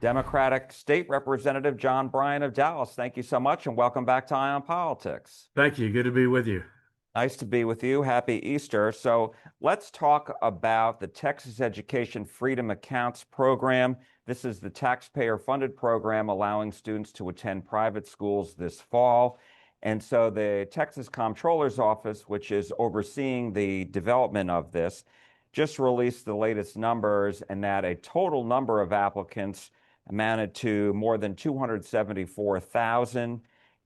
Democratic State Representative John Bryant of Dallas. Thank you so much and welcome back to Eye on Politics. Thank you. Good to be with you. Nice to be with you. Happy Easter. So let's talk about the Texas Education Freedom Accounts program. This is the taxpayer-funded program allowing students to attend private schools this fall. And so the Texas Comptroller's Office, which is overseeing the development of this, just released the latest numbers, and that a total number of applicants amounted to more than 274,000.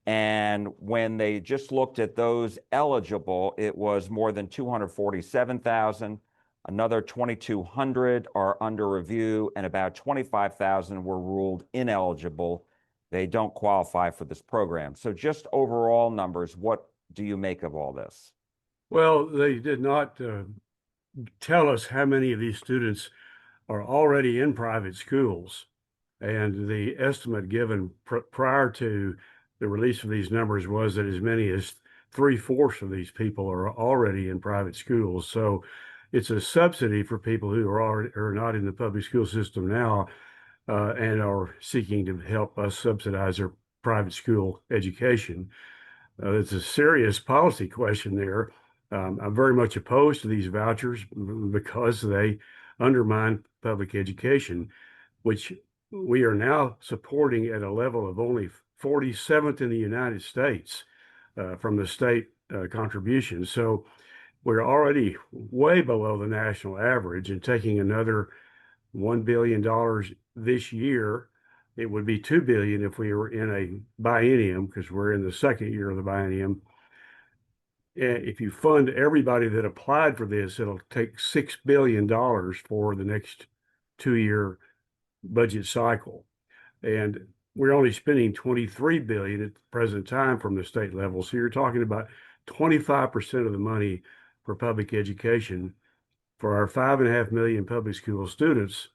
And when they just looked at those eligible, it was more than 247,000. Another 2,200 are under review, and about 25,000 were ruled ineligible. They don't qualify for this program. So just overall numbers, what do you make of all this? Well, they did not tell us how many of these students are already in private schools. And the estimate given prior to the release of these numbers was that as many as 3/4 of these people are already in private schools. So it's a subsidy for people who are not in the public school system now and are seeking to help us subsidize their private school education. It's a serious policy question there. I'm very much opposed to these vouchers because they undermine public education, which we are now supporting at a level of only 47th in the United States from the state contribution. So we're already way below the national average, and taking another $1 billion this year, it would be $2 billion if we were in a biennium, because we're in the second year of the biennium. If you fund everybody that applied for this, it'll take $6 billion for the next 2-year budget cycle. And we're only spending $23 billion at the present time from the state level. So you're talking about 25% of the money for public education for our 5.5 million public school students,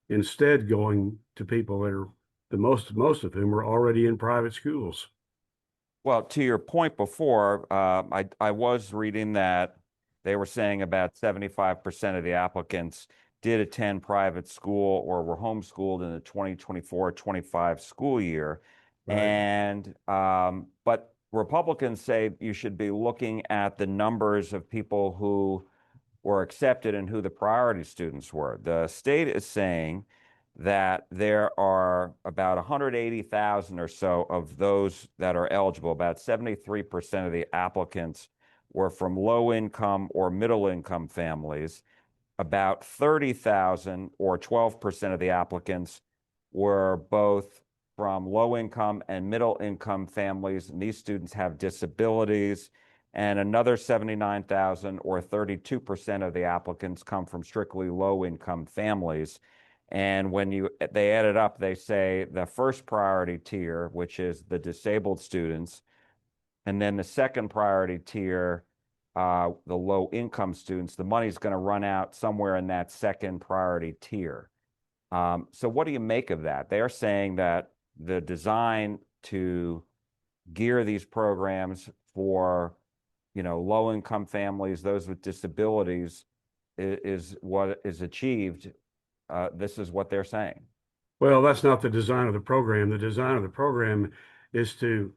instead going to people that are most of whom are already in private schools. Well, to your point before, I was reading that they were saying about 75% of the applicants did attend private school or were homeschooled in the 2024-25 school year. Right. And but Republicans say you should be looking at the numbers of people who were accepted and who the priority students were. The state is saying that there are about 180,000 or so of those that are eligible. About 73% of the applicants were from low income or middle income families. About 30,000 or 12% of the applicants were both from low income and middle income families, and these students have disabilities. And another 79,000 or 32% of the applicants come from strictly low income families. And when they add it up, they say the first priority tier, which is the disabled students, and then the second priority tier, the low income students, the money's going to run out somewhere in that second priority tier. So what do you make of that? They're saying that the design to gear these programs for, low income families, those with disabilities, is what is achieved. This is what they're saying. Well, that's not the design of the program. The design of the program is to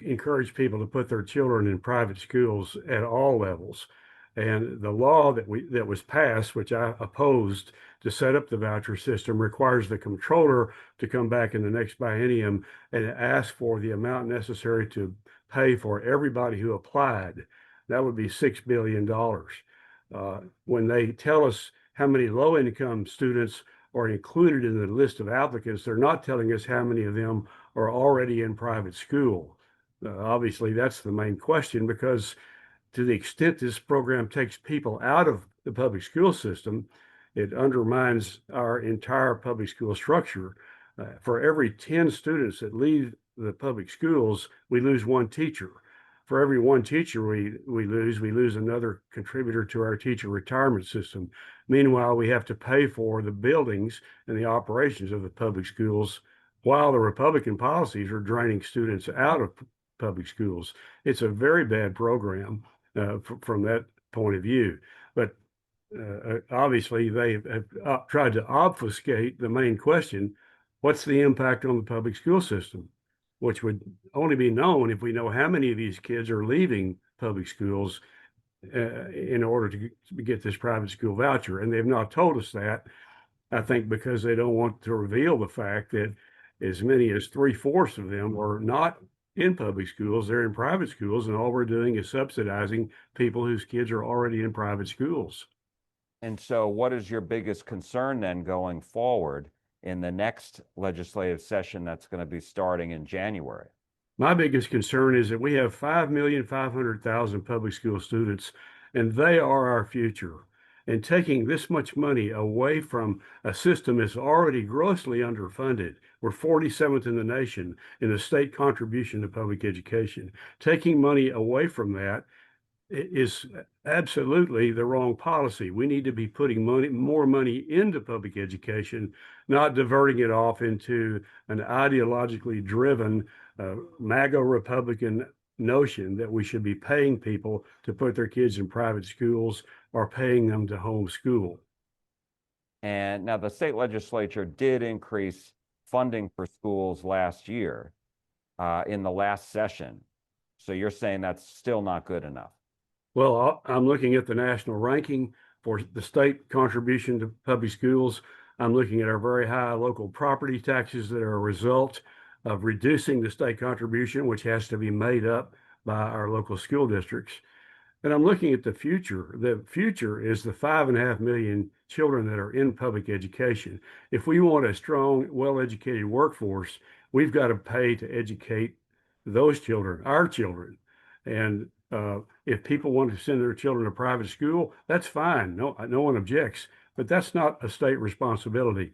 encourage people to put their children in private schools at all levels. And the law that was passed, which I opposed, to set up the voucher system, requires the comptroller to come back in the next biennium and ask for the amount necessary to pay for everybody who applied. That would be $6 billion. When they tell us how many low-income students are included in the list of applicants, they're not telling us how many of them are already in private school. Obviously, that's the main question, because to the extent this program takes people out of the public school system, it undermines our entire public school structure. For every 10 students that leave the public schools, we lose one teacher. For every one teacher we lose another contributor to our teacher retirement system. Meanwhile, we have to pay for the buildings and the operations of the public schools, while the Republican policies are draining students out of public schools. It's a very bad program from that point of view. But obviously, they have tried to obfuscate the main question: what's the impact on the public school system, which would only be known if we know how many of these kids are leaving public schools in order to get this private school voucher. And they've not told us that, I think, because they don't want to reveal the fact that as many as three-fourths of them are not in public schools, they're in private schools, and all we're doing is subsidizing people whose kids are already in private schools. And so, what is your biggest concern then going forward in the next legislative session that's going to be starting in January? My biggest concern is that we have 5,500,000 public school students, and they are our future. And taking this much money away from a system that's already grossly underfunded, we're 47th in the nation in the state contribution to public education. Taking money away from that is absolutely the wrong policy. We need to be putting more money into public education, not diverting it off into an ideologically driven MAGA Republican notion that we should be paying people to put their kids in private schools or paying them to homeschool. And now the state legislature did increase funding for schools last year in the last session. So you're saying that's still not good enough. Well, I'm looking at the national ranking for the state contribution to public schools. I'm looking at our very high local property taxes that are a result of reducing the state contribution, which has to be made up by our local school districts. And I'm looking at the future. The future is the 5.5 million children that are in public education. If we want a strong, well-educated workforce, we've got to pay to educate those children, our children. And if people want to send their children to private school, that's fine. No one objects, but that's not a state responsibility.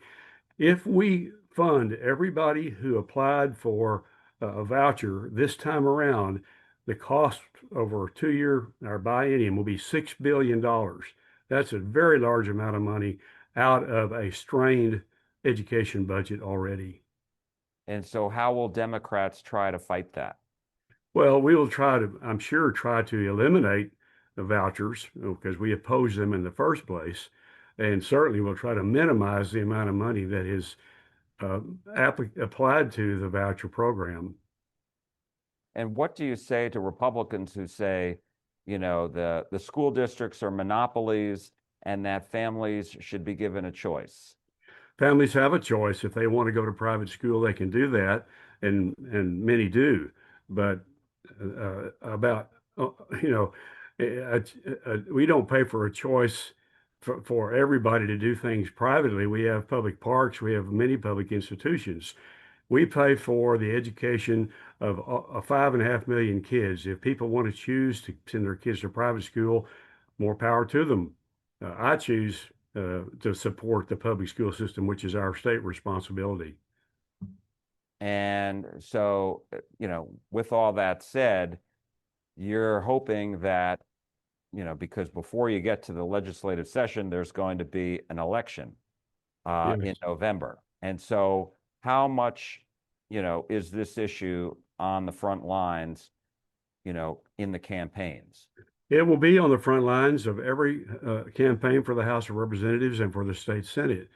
If we fund everybody who applied for a voucher this time around, the cost over a 2-year or biennium will be $6 billion. That's a very large amount of money out of a strained education budget already. And so, how will Democrats try to fight that? Well, we will try to, I'm sure, try to eliminate the vouchers because we oppose them in the first place. And certainly we'll try to minimize the amount of money that is uh, applied to the voucher program. And what do you say to Republicans who say, the school districts are monopolies and that families should be given a choice? Families have a choice. If they want to go to private school, they can do that, and many do. But about you know, we don't pay for a choice for everybody to do things privately. We have public parks, we have many public institutions. We pay for the education of 5.5 million kids. If people want to choose to send their kids to private school, more power to them. I choose to support the public school system, which is our state responsibility. And so, with all that said, you're hoping that, because before you get to the legislative session, there's going to be an election in Yes. November. And so, how much, is this issue on the front lines, in the campaigns? It will be on the front lines of every campaign for the House of Representatives and for the state Senate.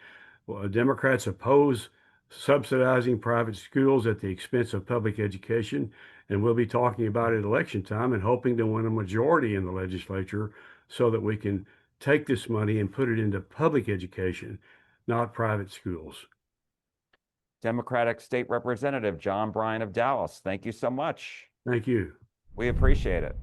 Well, Democrats oppose subsidizing private schools at the expense of public education, and we'll be talking about it at election time and hoping to win a majority in the legislature so that we can take this money and put it into public education, not private schools. Democratic State Representative John Bryant of Dallas, thank you so much. Thank you. We appreciate it.